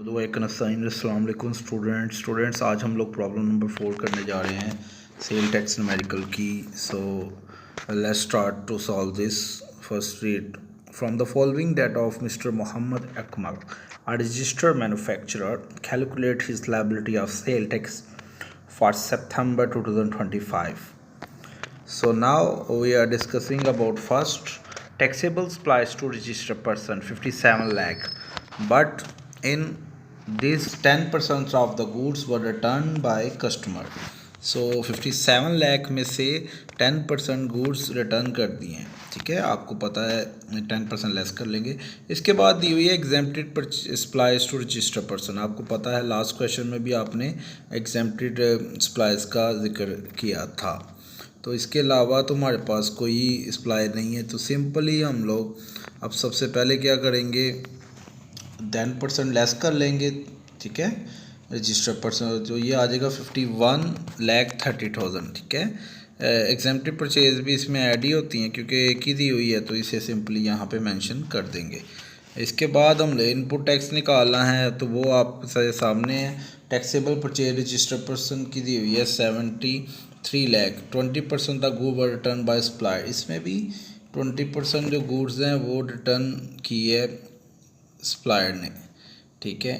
अस्सलाम वालेकुम स्टूडेंट्स आज हम लोग प्रॉब्लम नंबर 4 करने जा रहे हैं सेल टैक्स न्यूमेरिकल की। So let's start to solve this. First read from the following data of mister Mohammad Akmal, a registered manufacturer, calculate his liability of sale tax for September 2025. So now we are discussing about first taxable supplies to registered person 57 lakh, but in this 10% of the goods were returned by customer. So 57 lakh में से 10% goods return कर दिए हैं। ठीक है, आपको पता है 10% लेस कर लेंगे। इसके बाद दी हुई है exempted supplies to registered person. आपको पता है लास्ट क्वेश्चन में भी आपने एग्जेम्प्टेड सप्लाइज का जिक्र किया था। तो इसके अलावा तो हमारे पास कोई सप्लाई नहीं है, तो सिंपली हम लोग अब सबसे पहले क्या करेंगे, 10% लेस कर लेंगे। ठीक है, रजिस्टर्ड पर्सन जो ये आ जाएगा 51,30,000। ठीक है, एग्जेम्प्टेड परचेज भी इसमें ऐड ही होती हैं क्योंकि एक ही दी हुई है, तो इसे सिंपली यहाँ पे मेंशन कर देंगे। इसके बाद हम इनपुट टैक्स निकालना है, तो वो आप सामने है। टैक्सेबल परचेज रजिस्टर्ड पर्सन की दी हुई है 73 lakh. 20% the good were return by supplier, इसमें भी 20% जो गुड्स हैं वो रिटर्न की है सप्लायर ने। ठीक है,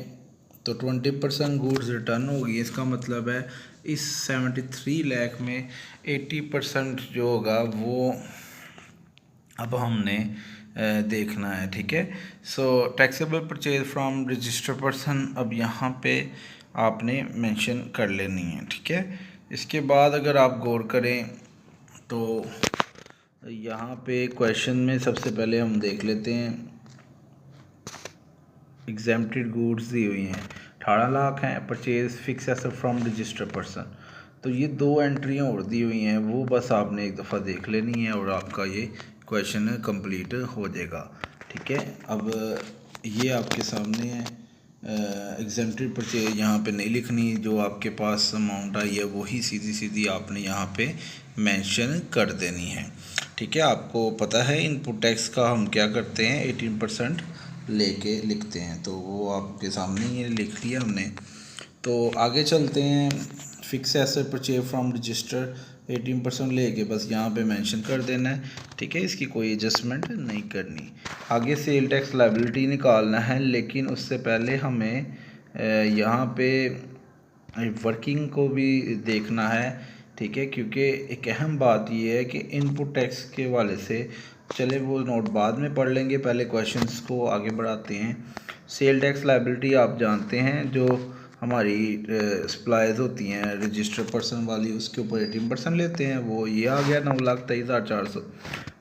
तो 20% गुड्स रिटर्न होगी। इसका मतलब है इस 73 लाख में 80% जो होगा वो अब हमने देखना है। ठीक है, so taxable purchase from registered person अब यहाँ पे आपने मेंशन कर लेनी है। ठीक है, इसके बाद अगर आप गौर करें तो यहाँ पे क्वेश्चन में सबसे पहले हम देख लेते हैं एग्जेम्प्टेड गुड्स दी हुई हैं 18 लाख हैं। Purchase fix asset from registered person, तो ये दो एंट्रियाँ और दी हुई हैं, वो बस आपने एक दफ़ा देख लेनी है और आपका ये क्वेश्चन कंप्लीट हो जाएगा। ठीक है, अब ये आपके सामने है। एग्जेम्प्टेड परचेज यहाँ पे नहीं लिखनी, जो आपके पास अमाउंट आई है वही सीधी सीधी आपने यहाँ पे मेंशन कर देनी है। ठीक है, आपको पता है इनपुट टैक्स का हम क्या करते हैं, 18% लेके लिखते हैं, तो वो आपके सामने ये लिख लिया हमने। तो आगे चलते हैं। Fix asset purchase from register 18% लेके बस यहाँ पे मेंशन कर देना है। ठीक है, इसकी कोई एडजस्टमेंट नहीं करनी। आगे सेल टैक्स लायबिलिटी निकालना है, लेकिन उससे पहले हमें यहाँ पे वर्किंग को भी देखना है। ठीक है, क्योंकि एक अहम बात ये है कि इनपुट टैक्स के हवाले से, चले वो नोट बाद में पढ़ लेंगे, पहले क्वेश्चंस को आगे बढ़ाते हैं। सेल टैक्स लायबिलिटी आप जानते हैं जो हमारी सप्लाईज होती हैं रजिस्टर्ड पर्सन वाली, उसके ऊपर 18% लेते हैं, वो ये आ गया 9,23,400।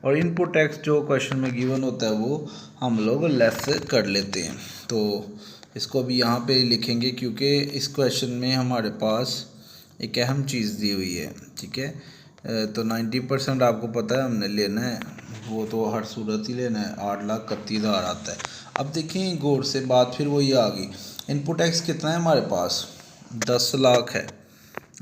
और इनपुट टैक्स जो क्वेश्चन में गिवन होता है वो हम लोग लेस कर लेते हैं। तो इसको भी यहाँ पे लिखेंगे क्योंकि इस क्वेश्चन में हमारे पास एक अहम चीज़ दी हुई है। ठीक है, तो 90% आपको पता है हमने लेना है, वो तो हर सूरत ही लेना है। 8,31,000 आता है। अब देखें गौर से बात, फिर वही आ गई, इनपुट टैक्स कितना है हमारे पास, 10 लाख है।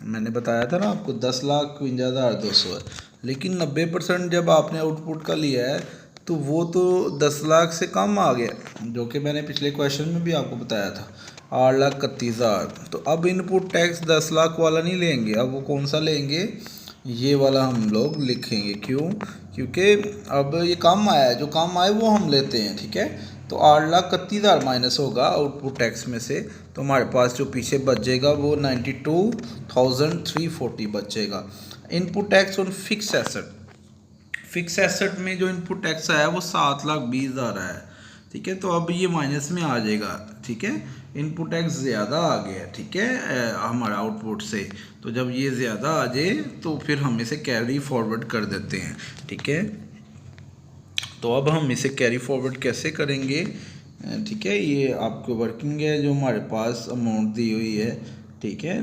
मैंने बताया था ना आपको 10,52,200 है, लेकिन 90% जब आपने आउटपुट का लिया है तो वो तो 10 लाख से कम आ गया, जो कि मैंने पिछले क्वेश्चन में भी आपको बताया था, 8,31,000। तो अब इनपुट टैक्स 10 लाख वाला नहीं लेंगे, अब वो कौन सा लेंगे, ये वाला हम लोग लिखेंगे। क्यों, क्योंकि अब ये कम आया है, जो कम आए वो हम लेते हैं। ठीक है, तो 8,31,000 माइनस होगा आउटपुट टैक्स में से, तो हमारे पास जो पीछे बचेगा वो 92,340 बचेगा। Input tax on fix asset, fix asset में जो इनपुट टैक्स आया वो 7,20,000 आया है। ठीक है, तो अब ये माइनस में आ जाएगा। ठीक है, इनपुट टैक्स ज़्यादा आ गया है। ठीक है, हमारा आउटपुट से, तो जब ये ज़्यादा आ जाए तो फिर हम इसे कैरी फॉरवर्ड कर देते हैं। ठीक है, तो अब हम इसे कैरी फॉरवर्ड कैसे करेंगे। ठीक है, ये आपको वर्किंग है जो हमारे पास अमाउंट दी हुई है। ठीक है,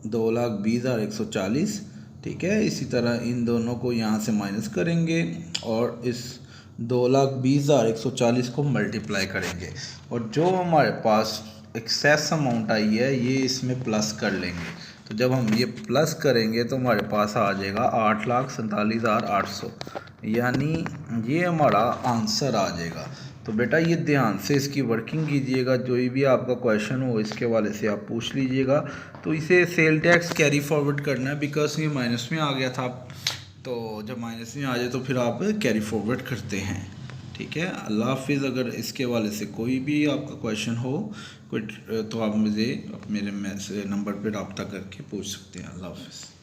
2,20,140। ठीक है, इसी तरह इन दोनों को यहाँ से माइनस करेंगे और इस 2,20,140 को मल्टीप्लाई करेंगे, और जो हमारे पास एक्सेस अमाउंट आई है ये इसमें प्लस कर लेंगे। तो जब हम ये प्लस करेंगे तो हमारे पास आ जाएगा 8,47,800, यानी ये हमारा आंसर आ जाएगा। तो बेटा ये ध्यान से इसकी वर्किंग कीजिएगा, जो भी आपका क्वेश्चन हो इसके वाले से आप पूछ लीजिएगा। तो इसे सेल टैक्स कैरी फॉरवर्ड करना है, बिकॉज ये माइनस में आ गया था, तो जब माइनस में आ जाए तो फिर आप कैरी फॉरवर्ड करते हैं। ठीक है, अल्लाह हाफिज़। अगर इसके वाले से कोई भी आपका क्वेश्चन हो कोई, तो आप मुझे मेरे नंबर पर रब्ता करके पूछ सकते हैं। अल्लाह हाफिज़।